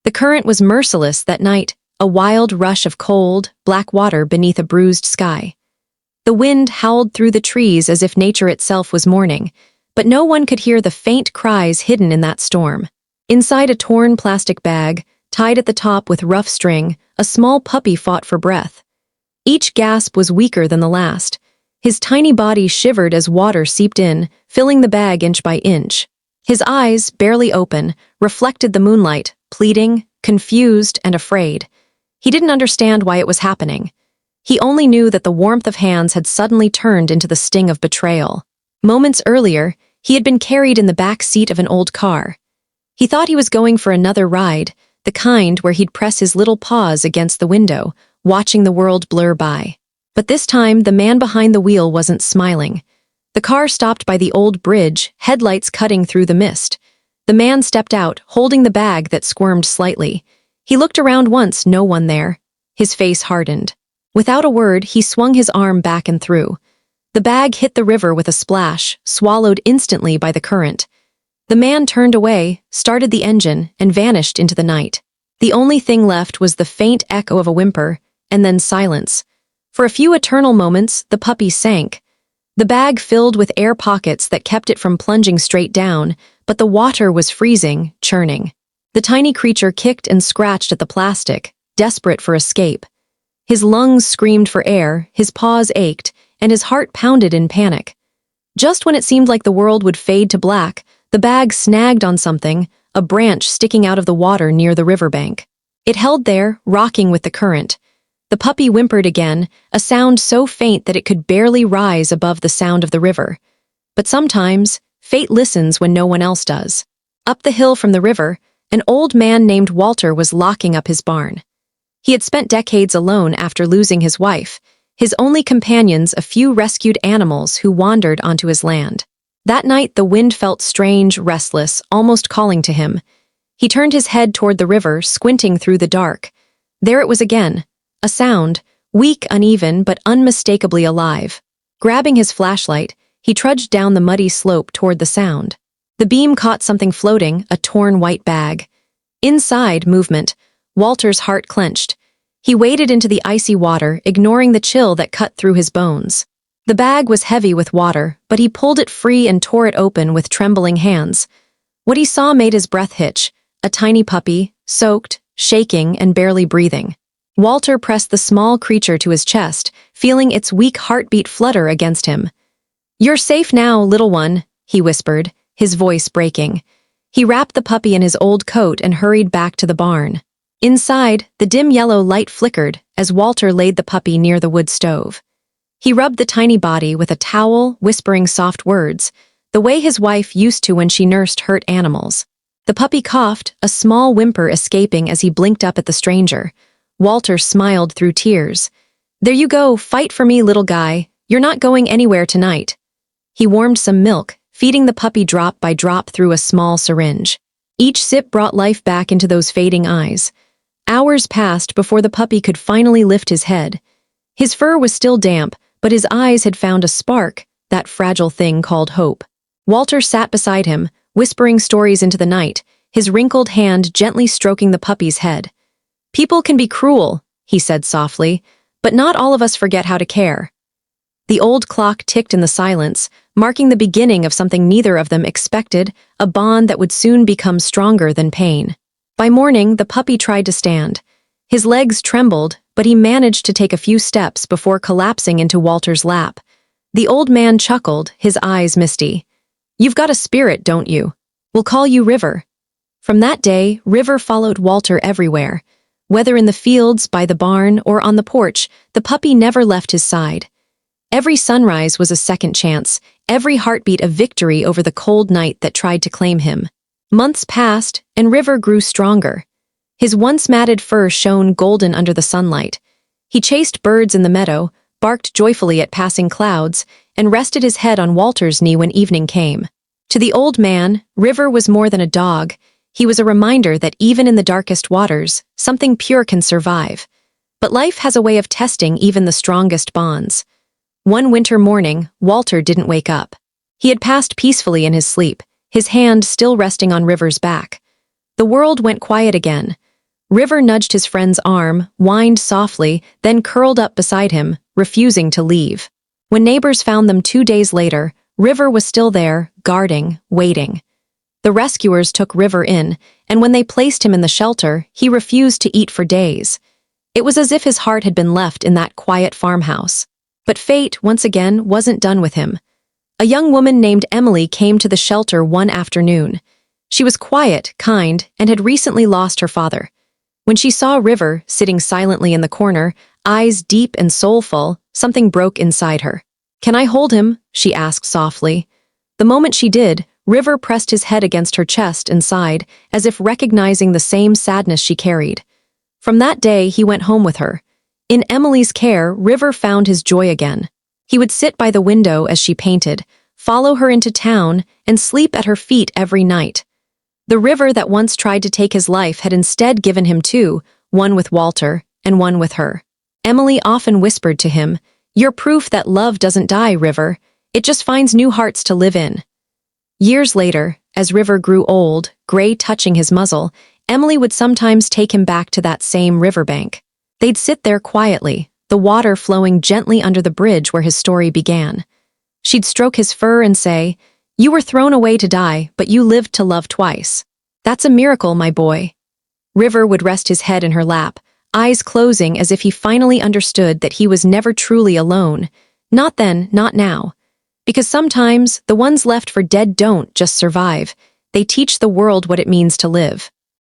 The current was merciless that night, a wild rush of cold, black water beneath a bruised sky. The wind howled through the trees as if nature itself was mourning, but no one could hear the faint cries hidden in that storm. Inside a torn plastic bag, tied at the top with rough string, a small puppy fought for breath. Each gasp was weaker than the last. His tiny body shivered as water seeped in, filling the bag inch by inch. His eyes, barely open, reflected the moonlight, pleading, confused, and afraid. He didn't understand why it was happening. He only knew that the warmth of hands had suddenly turned into the sting of betrayal. Moments earlier, he had been carried in the back seat of an old car. He thought he was going for another ride, the kind where he'd press his little paws against the window, watching the world blur by. But this time, the man behind the wheel wasn't smiling. The car stopped by the old bridge, headlights cutting through the mist. The man stepped out, holding the bag that squirmed slightly. He looked around once, no one there. His face hardened. Without a word, he swung his arm back and through. The bag hit the river with a splash, swallowed instantly by the current. The man turned away, started the engine, and vanished into the night. The only thing left was the faint echo of a whimper, and then silence. For a few eternal moments, the puppy sank. The bag filled with air pockets that kept it from plunging straight down, but the water was freezing, churning. The tiny creature kicked and scratched at the plastic, desperate for escape. His lungs screamed for air, his paws ached, and his heart pounded in panic. Just when it seemed like the world would fade to black, the bag snagged on something, a branch sticking out of the water near the riverbank. It held there, rocking with the current. The puppy whimpered again, a sound so faint that it could barely rise above the sound of the river. But sometimes, fate listens when no one else does. Up the hill from the river, an old man named Walter was locking up his barn. He had spent decades alone after losing his wife, his only companions a few rescued animals who wandered onto his land. That night the wind felt strange, restless, almost calling to him. He turned his head toward the river, squinting through the dark. There it was again, a sound, weak, uneven, but unmistakably alive. Grabbing his flashlight, he trudged down the muddy slope toward the sound. The beam caught something floating, a torn white bag. Inside, movement. Walter's heart clenched. He waded into the icy water, ignoring the chill that cut through his bones. The bag was heavy with water, but he pulled it free and tore it open with trembling hands. What he saw made his breath hitch, a tiny puppy, soaked, shaking, and barely breathing. Walter pressed the small creature to his chest, feeling its weak heartbeat flutter against him. "You're safe now, little one," he whispered, his voice breaking. He wrapped the puppy in his old coat and hurried back to the barn. Inside, the dim yellow light flickered as Walter laid the puppy near the wood stove. He rubbed the tiny body with a towel, whispering soft words, the way his wife used to when she nursed hurt animals. The puppy coughed, a small whimper escaping as he blinked up at the stranger. Walter smiled through tears. "There you go, fight for me, little guy. You're not going anywhere tonight." He warmed some milk, feeding the puppy drop by drop through a small syringe. Each sip brought life back into those fading eyes. Hours passed before the puppy could finally lift his head. His fur was still damp, but his eyes had found a spark, that fragile thing called hope. Walter sat beside him, whispering stories into the night, his wrinkled hand gently stroking the puppy's head. "People can be cruel," he said softly, "but not all of us forget how to care." The old clock ticked in the silence, marking the beginning of something neither of them expected, a bond that would soon become stronger than pain. By morning, the puppy tried to stand. His legs trembled, but he managed to take a few steps before collapsing into Walter's lap. The old man chuckled, his eyes misty. "You've got a spirit, don't you? We'll call you River." From that day, River followed Walter everywhere. Whether in the fields, by the barn, or on the porch, the puppy never left his side. Every sunrise was a second chance, every heartbeat a victory over the cold night that tried to claim him. Months passed, and River grew stronger. His once matted fur shone golden under the sunlight. He chased birds in the meadow, barked joyfully at passing clouds, and rested his head on Walter's knee when evening came. To the old man, River was more than a dog. He was a reminder that even in the darkest waters, something pure can survive. But life has a way of testing even the strongest bonds. One winter morning, Walter didn't wake up. He had passed peacefully in his sleep, his hand still resting on River's back. The world went quiet again. River nudged his friend's arm, whined softly, then curled up beside him, refusing to leave. When neighbors found them 2 days later, River was still there, guarding, waiting. The rescuers took River in, and when they placed him in the shelter, he refused to eat for days. It was as if his heart had been left in that quiet farmhouse. But fate, once again, wasn't done with him. A young woman named Emily came to the shelter one afternoon. She was quiet, kind, and had recently lost her father. When she saw River sitting silently in the corner, eyes deep and soulful, something broke inside her. "Can I hold him?" she asked softly. The moment she did, River pressed his head against her chest and sighed, as if recognizing the same sadness she carried. From that day, he went home with her. In Emily's care, River found his joy again. He would sit by the window as she painted, follow her into town, and sleep at her feet every night. The River that once tried to take his life had instead given him two, one with Walter and one with her. Emily often whispered to him, "You're proof that love doesn't die, River. It just finds new hearts to live in." Years later, as River grew old, gray touching his muzzle, Emily would sometimes take him back to that same riverbank. They'd sit there quietly, the water flowing gently under the bridge where his story began. She'd stroke his fur and say, "You were thrown away to die, but you lived to love twice. That's a miracle, my boy." River would rest his head in her lap, eyes closing as if he finally understood that he was never truly alone. Not then, not now. Because sometimes, the ones left for dead don't just survive. They teach the world what it means to live.